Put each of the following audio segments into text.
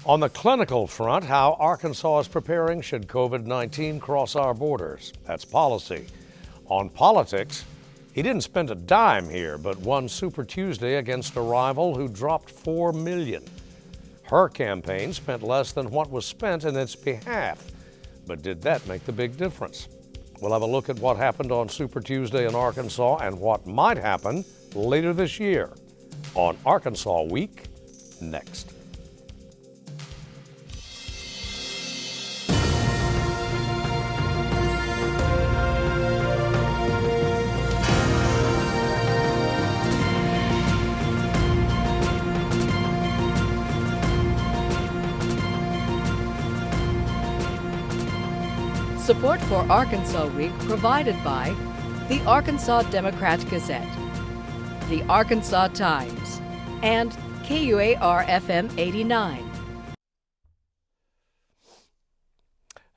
On the clinical front, how Arkansas is preparing should COVID-19 cross our borders. That's policy. On politics, he didn't spend a dime here, but won Super Tuesday against a rival who dropped $4 million. Her campaign spent less than what was spent in its behalf. But did that make the big difference? We'll have a look at what happened on Super Tuesday in Arkansas and what might happen later this year on Arkansas Week next. Support for Arkansas Week provided by the Arkansas Democrat-Gazette, the Arkansas Times, and KUAR-FM 89.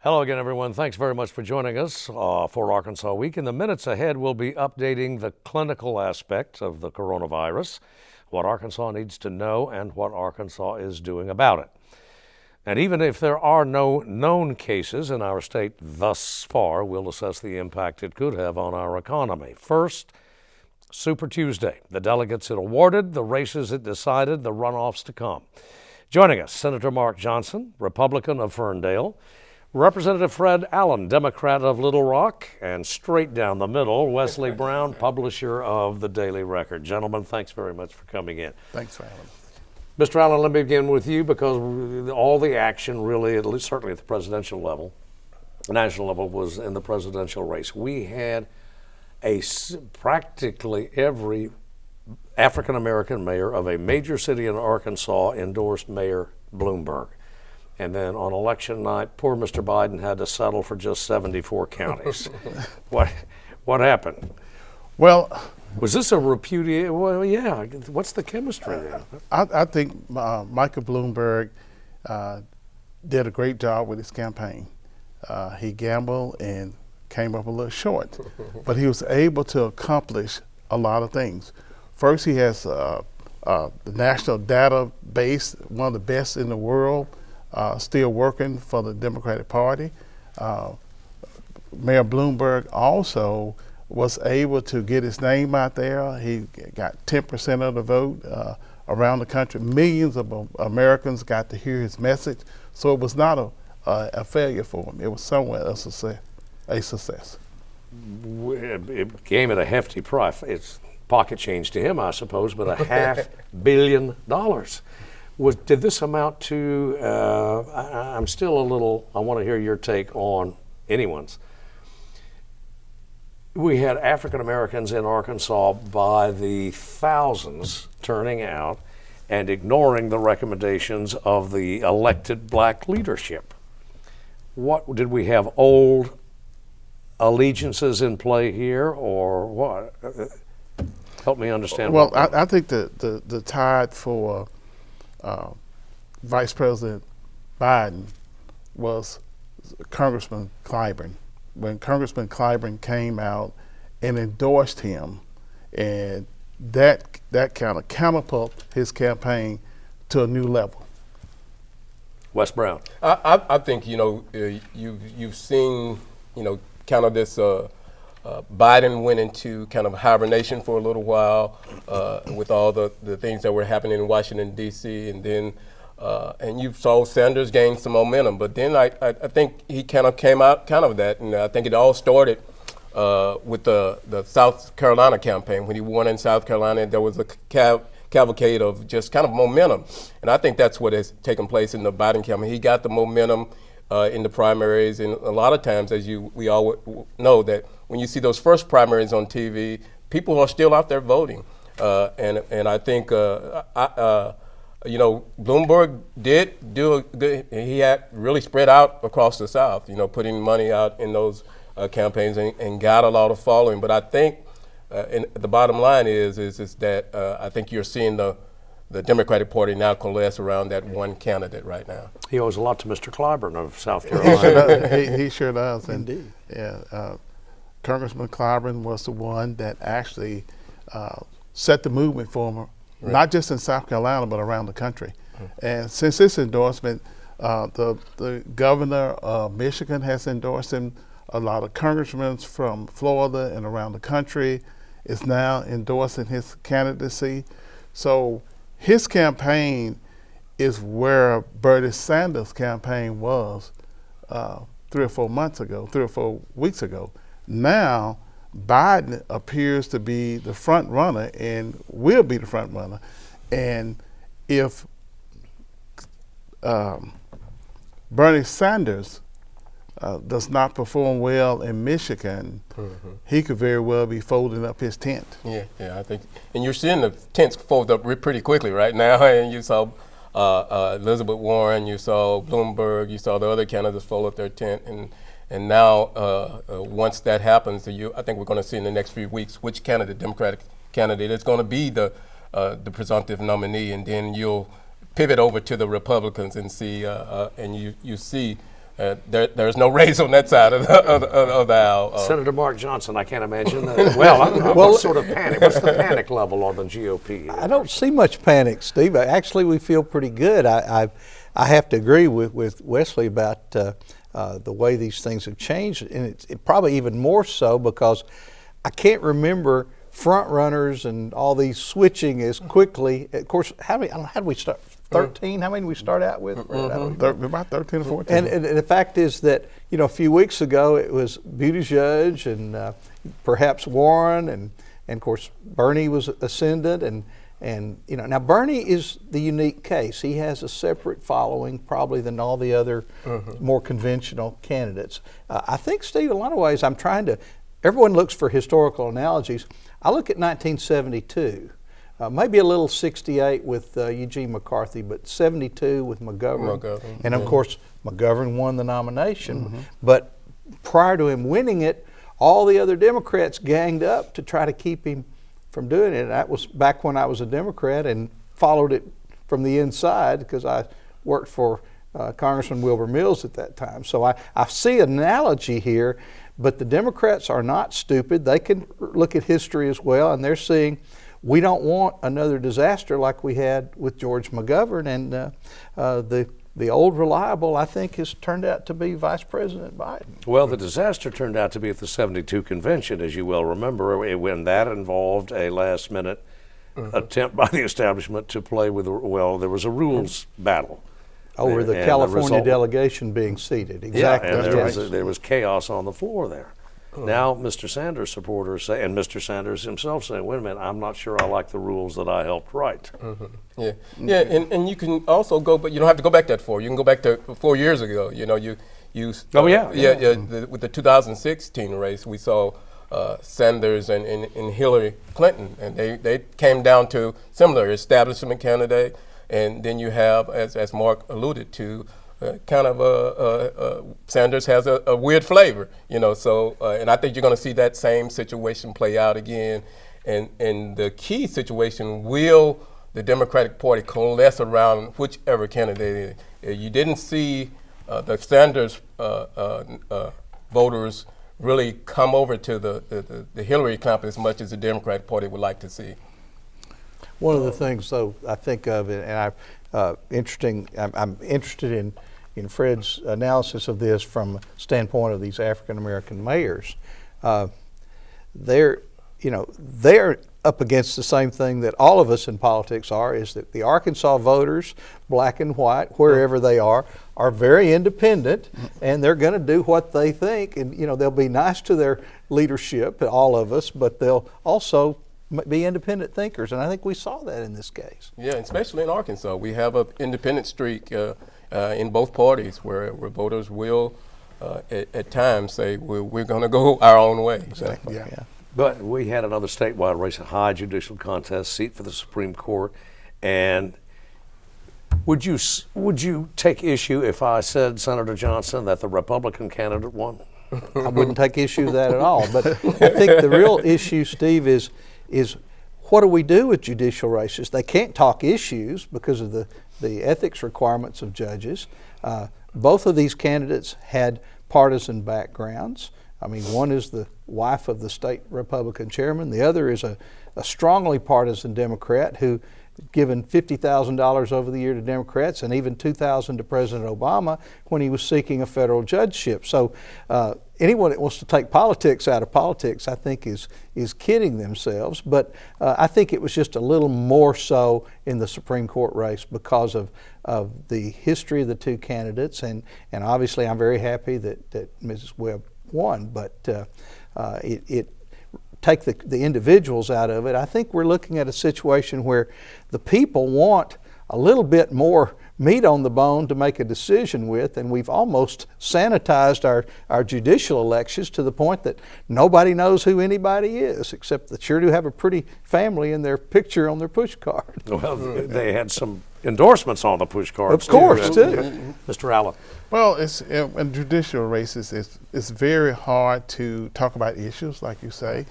Hello again, everyone. Thanks very much for joining us for Arkansas Week. In the minutes ahead, we'll be updating the clinical aspect of the coronavirus, what Arkansas needs to know, and what Arkansas is doing about it. And even if there are no known cases in our state thus far, we'll assess the impact it could have on our economy. First, Super Tuesday. The delegates it awarded, the races it decided, the runoffs to come. Joining us, Senator Mark Johnson, Republican of Ferndale, Representative Fred Allen, Democrat of Little Rock, and straight down the middle, Wesley Brown, publisher of the Daily Record. Gentlemen, thanks very much for coming in. Thanks for having me. Mr. Allen, let me begin with you because all the action really, at least certainly at the presidential level, national level, was in the presidential race. We had practically every African-American mayor of a major city in Arkansas endorsed Mayor Bloomberg. And then on election night, poor Mr. Biden had to settle for just 74 counties. What happened? Well, was this a repudiation? Well, yeah. What's the chemistry there? I think Michael Bloomberg did a great job with his campaign. He gambled and came up a little short, but he was able to accomplish a lot of things. First, he has the national database, one of the best in the world, still working for the Democratic Party. Mayor Bloomberg also was able to get his name out there. He got 10% of the vote around the country. Millions of Americans got to hear his message. So it was not a failure for him. It was somewhat a success. It came at a hefty price. It's pocket change to him, I suppose, but $500 million. Did this amount to, I'm still a little, I want to hear your take on anyone's. We had African Americans in Arkansas by the thousands turning out and ignoring the recommendations of the elected black leadership. What did we have, old allegiances in play here, or what? Help me understand. Well, I think the tide for Vice President Biden was Congressman Clyburn. When Congressman Clyburn came out and endorsed him, and that kind of catapulted his campaign to a new level. Wes Brown. I think you've seen kind of this. Biden went into kind of hibernation for a little while with all the things that were happening in Washington D.C. and then. And you saw Sanders gain some momentum, but then I think he kind of came out kind of that, and I think it all started with the South Carolina campaign. When he won in South Carolina, there was a cavalcade of just kind of momentum, and I think that's what has taken place in the Biden campaign. He got the momentum in the primaries, and a lot of times, as we all know, that when you see those first primaries on TV, people are still out there voting, and I think Bloomberg did do a good. He had really spread out across the South. Putting money out in those campaigns and got a lot of following. But I think, and the bottom line is that I think you're seeing the Democratic Party now coalesce around that one candidate right now. He owes a lot to Mr. Clyburn of South Carolina. He sure does. Indeed. Yeah, Congressman Clyburn was the one that actually set the movement for him, right, not just in South Carolina, but around the country. And since this endorsement, the governor of Michigan has endorsed him. A lot of congressmen from Florida and around the country is now endorsing his candidacy. So his campaign is where Bernie Sanders' campaign was 3 or 4 weeks ago. Now, Biden appears to be the front runner and will be the front runner. And if Bernie Sanders does not perform well in Michigan, he could very well be folding up his tent. Yeah, I think, and you're seeing the tents fold up pretty quickly right now. And you saw Elizabeth Warren, you saw Bloomberg, you saw the other candidates fold up their tent, and now once that happens, I think we're going to see in the next few weeks which Democratic candidate is going to be the presumptive nominee, and then you'll pivot over to the Republicans and see, and you see. There's no race on that side of the aisle. Senator Mark Johnson, I can't imagine. What sort of panic? What's the panic level on the GOP? I don't see much panic, Steve. Actually, we feel pretty good. I have to agree with Wesley about the way these things have changed, and it's probably even more so because I can't remember front runners and all these switching as quickly. Of course, how did we start? 13? How many did we start out with? About 13 or 14. And the fact is that, a few weeks ago it was Buttigieg and perhaps Warren and of course Bernie was ascendant and now Bernie is the unique case. He has a separate following probably than all the other more conventional candidates. I think, Steve, in a lot of ways everyone looks for historical analogies. I look at 1972. Maybe a little 68 with Eugene McCarthy, but 72 with McGovern. And of course, McGovern won the nomination. But prior to him winning it, all the other Democrats ganged up to try to keep him from doing it. That was back when I was a Democrat and followed it from the inside because I worked for Congressman Wilbur Mills at that time. So I see an analogy here, but the Democrats are not stupid. They can look at history as well, and they're seeing we don't want another disaster like we had with George McGovern, and the old reliable, I think, has turned out to be Vice President Biden. Well, the disaster turned out to be at the 72 convention, as you well remember, when that involved a last-minute attempt by the establishment to play with, there was a rules battle. Over the California delegation being seated. Exactly. Yeah, and there was chaos on the floor there. Now, Mr. Sanders supporters say, and Mr. Sanders himself saying, wait a minute, I'm not sure I like the rules that I helped write. Yeah, and you can also go, but you don't have to go back that far. You can go back to 4 years ago. With the 2016 race, we saw Sanders and Hillary Clinton, and they came down to similar establishment candidate, and then you have, as Mark alluded to, Sanders has a weird flavor, so, and I think you're going to see that same situation play out again. And the key situation, will the Democratic Party coalesce around whichever candidate? You didn't see the Sanders voters really come over to the Hillary camp as much as the Democratic Party would like to see. One of the things, though, I think of, and I'm interested in Fred's analysis of this from a standpoint of these African American mayors. They're up against the same thing that all of us in politics are, is that the Arkansas voters, black and white, wherever they are very independent, and they're going to do what they think, and they'll be nice to their leadership, all of us, but they'll also be independent thinkers, and I think we saw that in this case. Yeah, especially in Arkansas, we have an independent streak in both parties where voters will, at times, say we're going to go our own way. Exactly. Yeah. But we had another statewide race, a high judicial contest, seat for the Supreme Court, and would you take issue if I said, Senator Johnson, that the Republican candidate won? I wouldn't take issue with that at all. But I think the real issue, Steve, is what do we do with judicial races? They can't talk issues because of the ethics requirements of judges. Both of these candidates had partisan backgrounds. I mean, one is the wife of the state Republican chairman. The other is a strongly partisan Democrat who given $50,000 over the year to Democrats and even $2,000 to President Obama when he was seeking a federal judgeship. So anyone that wants to take politics out of politics, I think, is kidding themselves. But I think it was just a little more so in the Supreme Court race because of the history of the two candidates. And obviously I'm very happy that Mrs. Webb won. But take the individuals out of it, I think we're looking at a situation where the people want a little bit more meat on the bone to make a decision with, and we've almost sanitized our judicial elections to the point that nobody knows who anybody is, except they sure do have a pretty family in their picture on their push card. Well, they had some endorsements on the push cards. Of course, too. Mr. Allen. Well, in judicial races, it's very hard to talk about issues, like you say.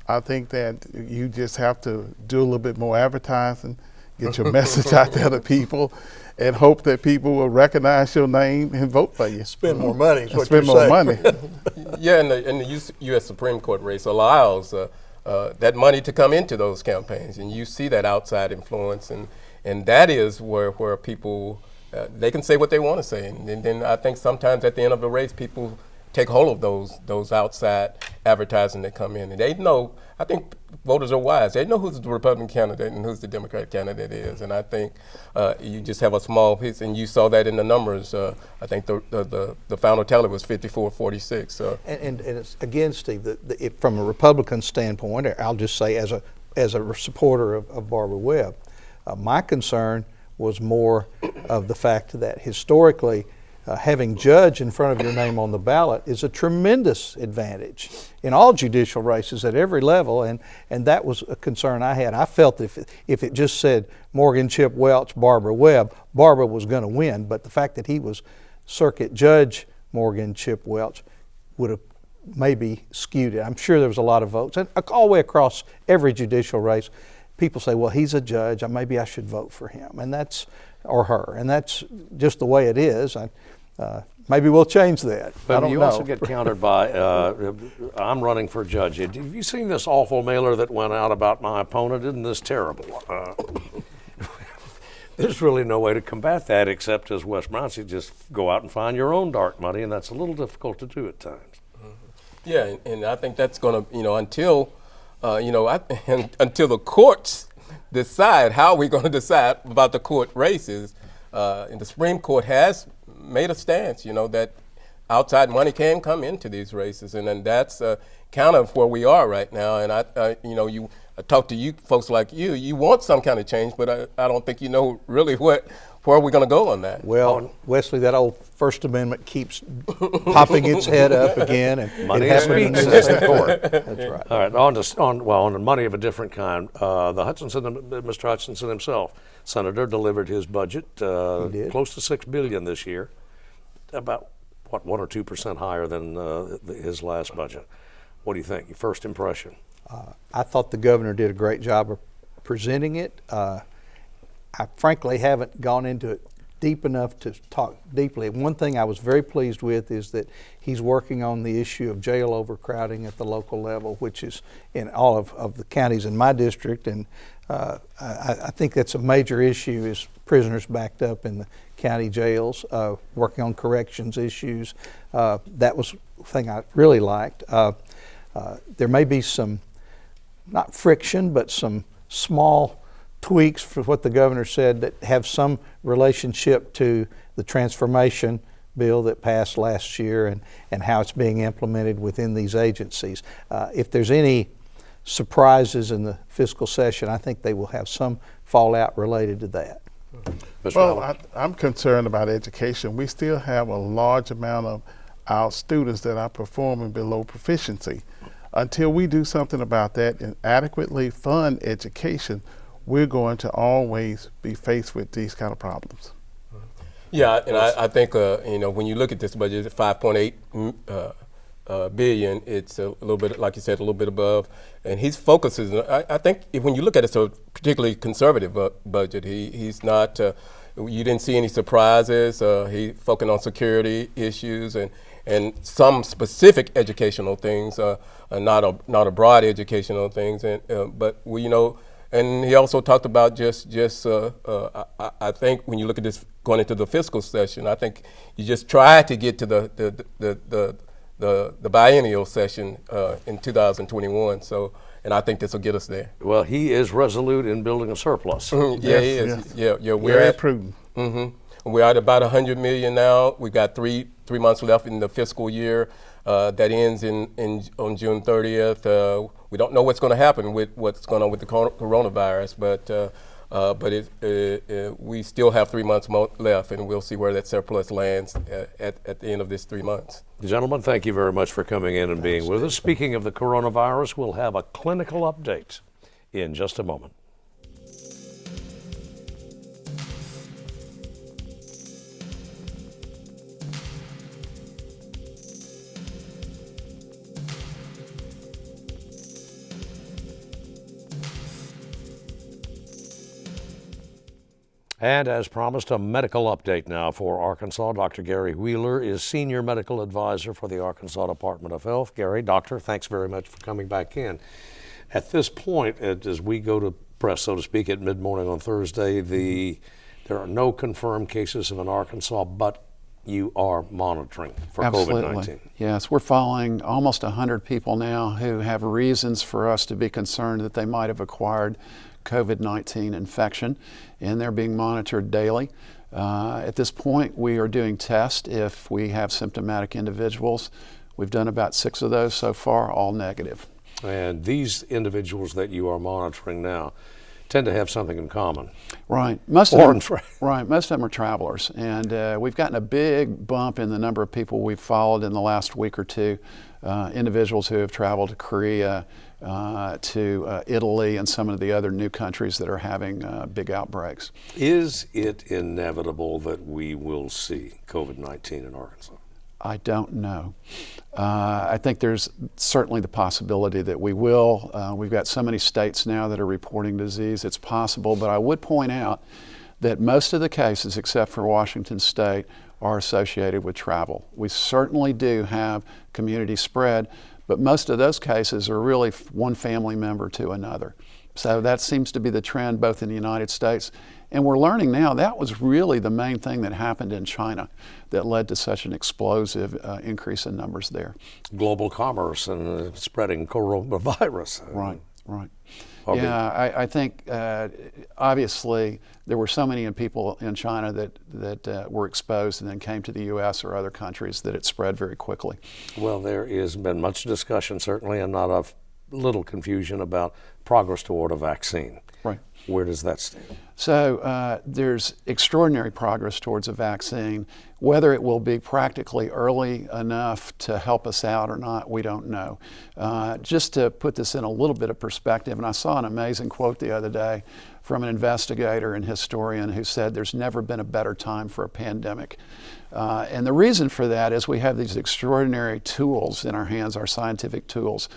I think that you just have to do a little bit more advertising, get your message out there to people, and hope that people will recognize your name and vote for you. Spend more money is what Spend you're more saying. money. Yeah, and the U.S. Supreme Court race allows that money to come into those campaigns, and you see that outside influence, and that is where people they can say what they want to say, and then I think sometimes at the end of the race, people take hold of those outside advertising that come in, and they know. I think voters are wise. They know who's the Republican candidate and who's the Democratic candidate is, and I think you just have a small piece, and you saw that in the numbers. I think the final tally was 54-46. And it's, again, Steve, from a Republican standpoint, I'll just say as a supporter of Barbara Webb, my concern was more of the fact that historically, having judge in front of your name on the ballot is a tremendous advantage in all judicial races at every level, and that was a concern I had. I felt if it just said Morgan Chip Welch, Barbara Webb, Barbara was going to win, but the fact that he was Circuit Judge Morgan Chip Welch would have maybe skewed it. I'm sure there was a lot of votes, and all the way across every judicial race, people say, well, he's a judge, maybe I should vote for him, or her, and that's just the way it is. Maybe we'll change that. But I don't you know. also get countered by, I'm running for judge. Have you seen this awful mailer that went out about my opponent? Isn't this terrible? There's really no way to combat that except, as Wes Brown said, just go out and find your own dark money, and that's a little difficult to do at times. Mm-hmm. Yeah, and I think that's going to, until the courts decide how we're going to decide about the court races, and the Supreme Court has made a stance, that outside money can come into these races, and then that's kind of where we are right now. And I talk to you folks like you want some kind of change, but I don't think you know really where we're going to go on that. Well, Wesley, that old First Amendment keeps popping its head up again, and Money it happened in the speaks. Supreme Court. That's right. All right, on money of a different kind. Mr. Hutchinson himself, Senator, delivered his budget, did. close to $6 billion this year, about 1 or 2% higher than his last budget. What do you think? Your first impression? I thought the governor did a great job of presenting it. I frankly haven't gone into it deep enough to talk deeply. One thing I was very pleased with is that he's working on the issue of jail overcrowding at the local level, which is in all of the counties in my district, and I think that's a major issue, is prisoners backed up in the county jails, working on corrections issues. That was the thing I really liked. There may be some, not friction, but some small tweaks for what the governor said that have some relationship to the transformation bill that passed last year and how it's being implemented within these agencies. If there's any surprises in the fiscal session, I think they will have some fallout related to that. Mr. Well, Allen? I'm concerned about education. We still have a large amount of our students that are performing below proficiency. Until we do something about that and adequately fund education, we're going to always be faced with these kind of problems. Yeah, and I think when you look at this budget, it's $5.8 billion. It's a little bit, like you said, a little bit above. And his focus is, I think, when you look at it, it's a particularly conservative budget. He's not. You didn't see any surprises. He focused on security issues and some specific educational things, not a broad educational things. But And he also talked about I think when you look at this going into the fiscal session, I think you just try to get to the biennial session in 2021. So, and I think this will get us there. Well, he is resolute in building a surplus. Yeah, he is. Yes. Yeah. Very prudent. We're at about 100 million now. We've got three months left in the fiscal year that ends on June 30th. We don't know what's going to happen with what's going on with the coronavirus, but we still have 3 months left, and we'll see where that surplus lands at the end of this 3 months. Gentlemen, thank you very much for coming in and being with us. Speaking of the coronavirus, we'll have a clinical update in just a moment. And as promised, a medical update now for Arkansas. Dr. Gary Wheeler is Senior Medical Advisor for the Arkansas Department of Health. Gary, Doctor, thanks very much for coming back in. At this point, as we go to press, so to speak, at mid-morning on Thursday, there are no confirmed cases in Arkansas, but you are monitoring for COVID-19. Yes, we're following almost 100 people now who have reasons for us to be concerned that they might have acquired COVID-19 infection, and they're being monitored daily. At this point, we are doing tests if we have symptomatic individuals. We've done about 6 of those so far, all negative. And these individuals that you are monitoring now tend to have something in common. Right. Most of them are travelers, and we've gotten a big bump in the number of people we've followed in the last week or two. Individuals who have traveled to Korea, to Italy, and some of the other new countries that are having big outbreaks. Is it inevitable that we will see COVID-19 in Arkansas? I don't know. I think there's certainly the possibility that we will. We've got so many states now that are reporting disease. It's possible, but I would point out that most of the cases, except for Washington State, are associated with travel. We certainly do have community spread, but most of those cases are really one family member to another. So that seems to be the trend both in the United States, and we're learning now that was really the main thing that happened in China that led to such an explosive increase in numbers there. Global commerce and spreading coronavirus. Right. Okay. Yeah, I think obviously there were so many people in China that were exposed and then came to the U.S. or other countries that it spread very quickly. Well, there has been much discussion, certainly, and not a little confusion about progress toward a vaccine. Right. Where does that stand? So there's extraordinary progress towards a vaccine. Whether it will be practically early enough to help us out or not, we don't know. Just to put this in a little bit of perspective, and I saw an amazing quote the other day from an investigator and historian who said there's never been a better time for a pandemic. And the reason for that is we have these extraordinary tools in our hands, our scientific tools.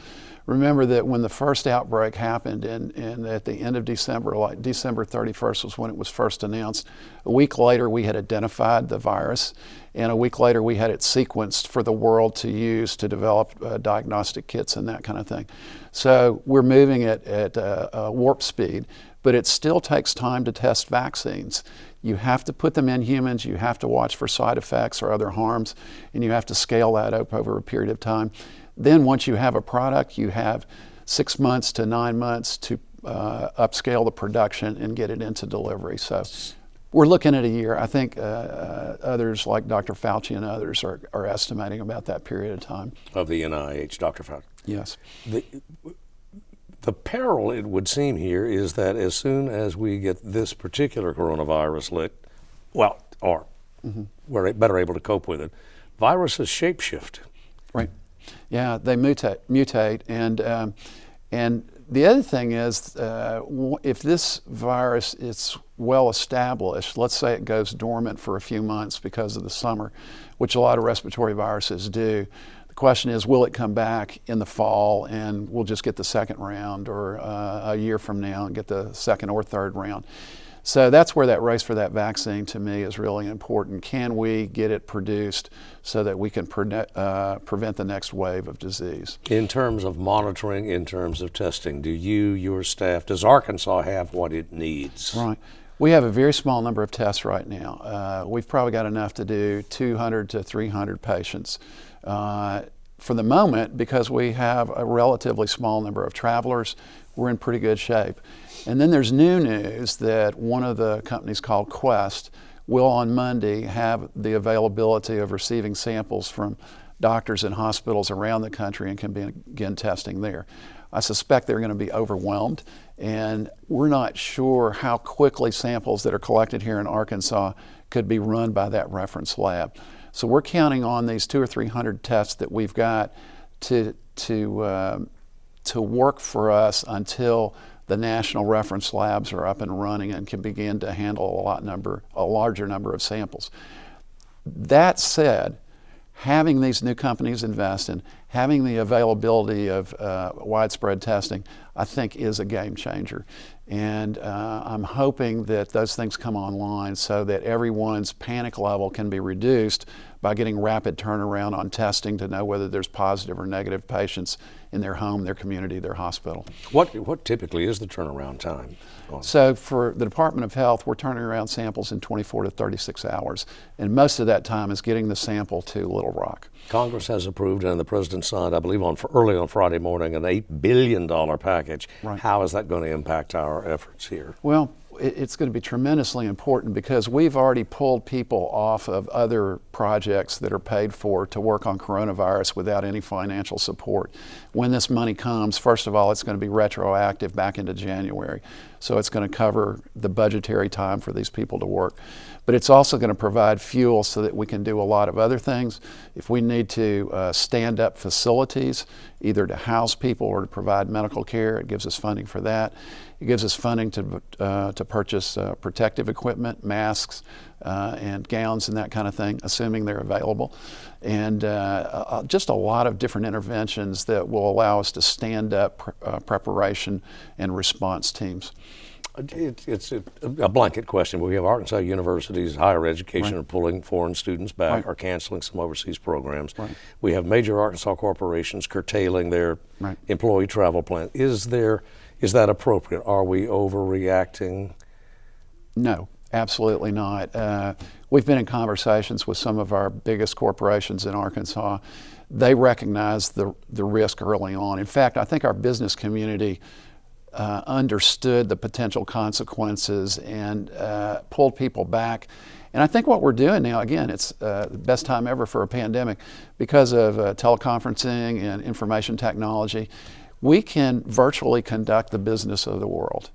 Remember that when the first outbreak happened and at the end of December, like December 31st was when it was first announced. A week later we had identified the virus, and a week later we had it sequenced for the world to use to develop diagnostic kits and that kind of thing. So we're moving at warp speed, but it still takes time to test vaccines. You have to put them in humans, you have to watch for side effects or other harms, and you have to scale that up over a period of time. Then once you have a product, you have 6 months to 9 months to upscale the production and get it into delivery. So we're looking at a year. I think others like Dr. Fauci and others are estimating about that period of time. Of the NIH, Dr. Fauci. Yes. The peril, it would seem here, is that as soon as we get this particular coronavirus licked, we're better able to cope with it, viruses shapeshift. Right. Yeah, they mutate, and the other thing is, if this virus is well established, let's say it goes dormant for a few months because of the summer, which a lot of respiratory viruses do. The question is, will it come back in the fall and we'll just get the second round, or a year from now and get the second or third round? So that's where that race for that vaccine to me is really important. Can we get it produced so that we can prevent the next wave of disease? In terms of monitoring, in terms of testing, do you, your staff, does Arkansas have what it needs? Right. We have a very small number of tests right now. We've probably got enough to do 200 to 300 patients. For the moment, because we have a relatively small number of travelers, we're in pretty good shape. And then there's new news that one of the companies called Quest will on Monday have the availability of receiving samples from doctors and hospitals around the country and can begin testing there. I suspect they're going to be overwhelmed, and we're not sure how quickly samples that are collected here in Arkansas could be run by that reference lab. So we're counting on these 200 or 300 tests that we've got to work for us until the national reference labs are up and running and can begin to handle a larger number of samples. That said, having these new companies invest in, having the availability of widespread testing, I think is a game changer. And I'm hoping that those things come online so that everyone's panic level can be reduced by getting rapid turnaround on testing to know whether there's positive or negative patients in their home, their community, their hospital. What typically is the turnaround time? So for the Department of Health, we're turning around samples in 24 to 36 hours, and most of that time is getting the sample to Little Rock. Congress has approved, and the President signed, I believe, early on Friday morning, an $8 billion package. Right. How is that going to impact our efforts here? Well, it's going to be tremendously important because we've already pulled people off of other projects that are paid for to work on coronavirus without any financial support. When this money comes, first of all, it's going to be retroactive back into January. So it's going to cover the budgetary time for these people to work. But it's also going to provide fuel so that we can do a lot of other things. If we need to stand up facilities, either to house people or to provide medical care, it gives us funding for that. It gives us funding to purchase protective equipment, masks, and gowns and that kind of thing, assuming they're available. And just a lot of different interventions that will allow us to stand up preparation and response teams. It's a blanket question, but we have Arkansas universities, higher education are pulling foreign students back or canceling some overseas programs. Right. We have major Arkansas corporations curtailing their employee travel plan. Is that appropriate? Are we overreacting? No, absolutely not. We've been in conversations with some of our biggest corporations in Arkansas. They recognize the risk early on. In fact, I think our business community understood the potential consequences and pulled people back. And I think what we're doing now, again, it's the best time ever for a pandemic because of teleconferencing and information technology. We can virtually conduct the business of the world.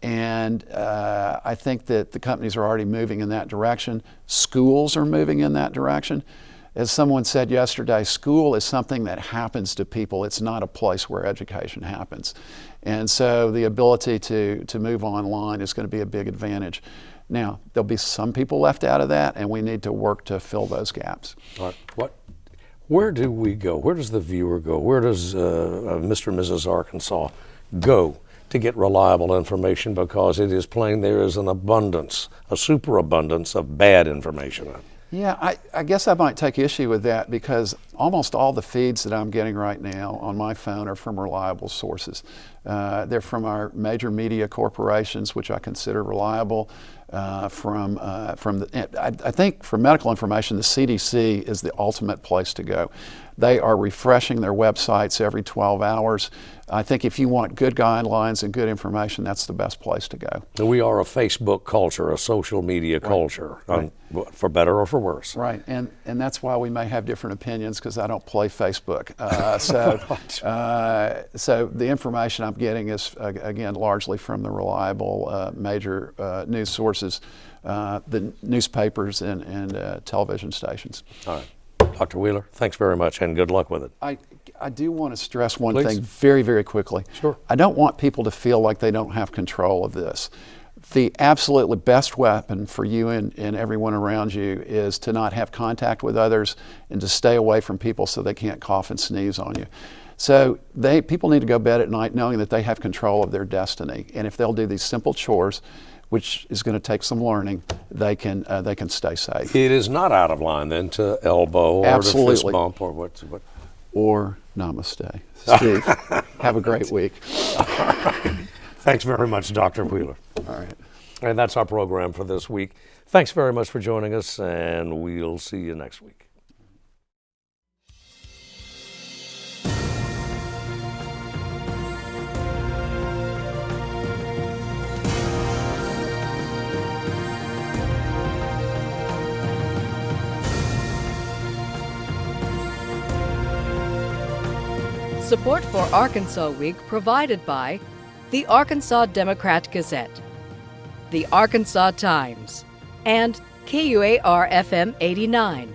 And I think that the companies are already moving in that direction. Schools are moving in that direction. As someone said yesterday, school is something that happens to people. It's not a place where education happens. And so the ability to move online is going to be a big advantage. Now, there'll be some people left out of that, and we need to work to fill those gaps. All right. Where do we go? Where does the viewer go? Where does Mr. and Mrs. Arkansas go to get reliable information? Because it is plain there is an abundance, a superabundance of bad information. Yeah, I guess I might take issue with that because almost all the feeds that I'm getting right now on my phone are from reliable sources. They're from our major media corporations, which I consider reliable. I think for medical information, the CDC is the ultimate place to go. They are refreshing their websites every 12 hours. I think if you want good guidelines and good information, that's the best place to go. We are a Facebook culture, a social media culture, for better or for worse. Right, and that's why we may have different opinions because I don't play Facebook. So the information I'm getting is, again, largely from the reliable major news sources, the newspapers and television stations. All right. Dr. Wheeler, thanks very much and good luck with it. I do want to stress one Please. thing very, very quickly. Sure. I don't want people to feel like they don't have control of this. The absolutely best weapon for you and everyone around you is to not have contact with others and to stay away from people so they can't cough and sneeze on you. So people need to go to bed at night knowing that they have control of their destiny. And if they'll do these simple chores, which is going to take some learning, they can stay safe. It is not out of line then to elbow or to fist Absolutely. bump or what? Or namaste. Steve, have a great week. Thanks very much, Dr. Wheeler. All right. And that's our program for this week. Thanks very much for joining us, and we'll see you next week. Support for Arkansas Week provided by the Arkansas Democrat-Gazette, the Arkansas Times, and KUAR-FM 89.